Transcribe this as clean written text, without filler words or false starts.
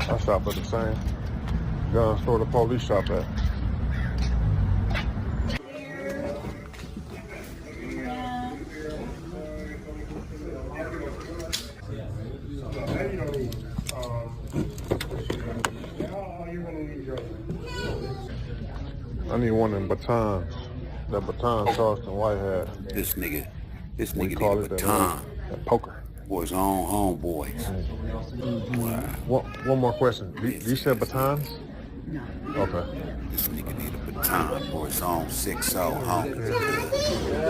I shop at the same gun store the police shop at. I need one in Batons. That baton Charleston White had. This nigga We need call a it baton. that poker. For his own homeboys. Wow. One more question. You said batons? No. Okay. This nigga need a baton for his own 6-0 homie.